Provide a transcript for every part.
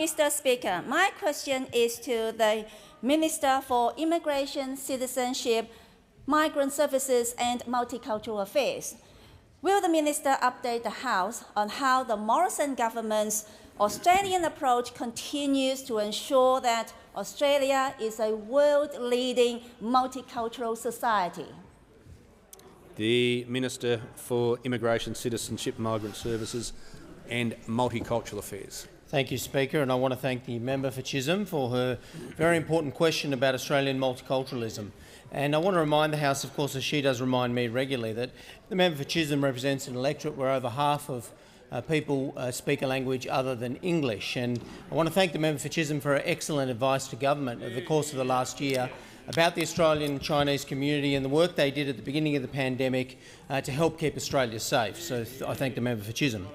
Mr. Speaker, my question is to the Minister for Immigration, Citizenship, Migrant Services and Multicultural Affairs. Will the Minister update the House on how the Morrison government's Australian approach continues to ensure that Australia is a world-leading multicultural society? The Minister for Immigration, Citizenship, Migrant Services and Multicultural Affairs. Thank you, Speaker, and I want to thank the member for Chisholm for her very important question about Australian multiculturalism. And I want to remind the House, of course, as she does remind me regularly, that the member for Chisholm represents an electorate where over half of people speak a language other than English. And I want to thank the member for Chisholm for her excellent advice to government over the course of the last year about the Australian and Chinese community and the work they did at the beginning of the pandemic to help keep Australia safe. So I thank the member for Chisholm.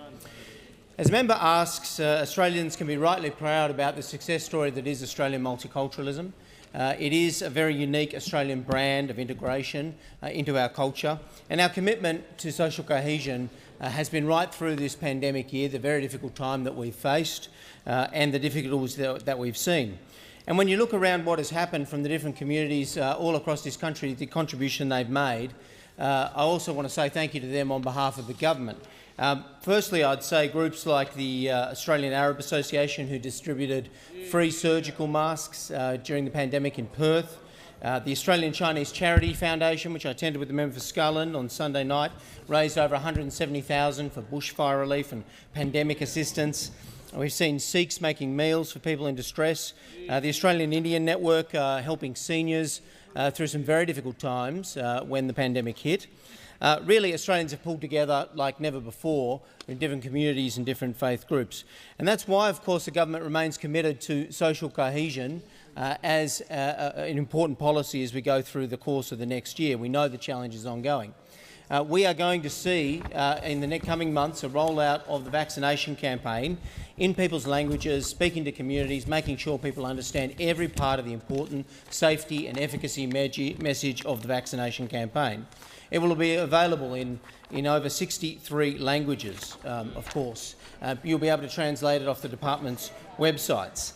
As the member asks, Australians can be rightly proud about the success story that is Australian multiculturalism. It is a very unique Australian brand of integration into our culture, and our commitment to social cohesion has been right through this pandemic year, the very difficult time that we've faced and the difficulties that we've seen. And when you look around what has happened from the different communities all across this country, the contribution they've made, I also want to say thank you to them on behalf of the government. Firstly, I'd say groups like the Australian Arab Association, who distributed free surgical masks during the pandemic in Perth, the Australian Chinese Charity Foundation, which I attended with the member for Scullin on Sunday night, raised over $170,000 for bushfire relief and pandemic assistance. We've seen Sikhs making meals for people in distress, the Australian Indian Network helping seniors through some very difficult times when the pandemic hit. Really, Australians have pulled together like never before in different communities and different faith groups. And that's why, of course, the government remains committed to social cohesion as an important policy as we go through the course of the next year. We know the challenge is ongoing. We are going to see in the next coming months a rollout of the vaccination campaign in people's languages, speaking to communities, making sure people understand every part of the important safety and efficacy message of the vaccination campaign. It will be available in over 63 languages, of course. You'll be able to translate it off the department's websites.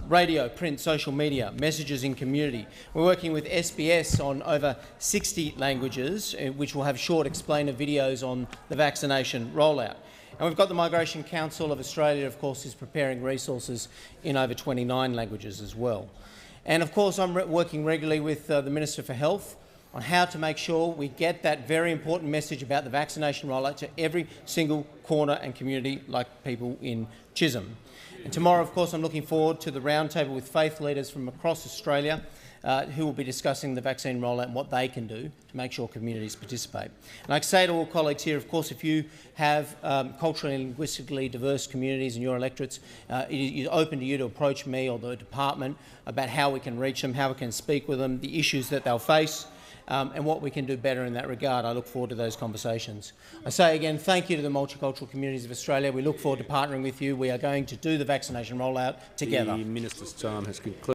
Radio, print, social media, messages in community. We're working with SBS on over 60 languages, which will have short explainer videos on the vaccination rollout. And we've got the Migration Council of Australia, of course, is preparing resources in over 29 languages as well. And of course, I'm working regularly with the Minister for Health on how to make sure we get that very important message about the vaccination rollout to every single corner and community like people in Chisholm. And tomorrow, of course, I'm looking forward to the roundtable with faith leaders from across Australia who will be discussing the vaccine rollout and what they can do to make sure communities participate. And I say to all colleagues here, of course, if you have culturally and linguistically diverse communities in your electorates, it is open to you to approach me or the department about how we can reach them, how we can speak with them, the issues that they'll face, and what we can do better in that regard. I look forward to those conversations. I say again, thank you to the multicultural communities of Australia. We look forward to partnering with you. We are going to do the vaccination rollout together. The Minister's time has concluded.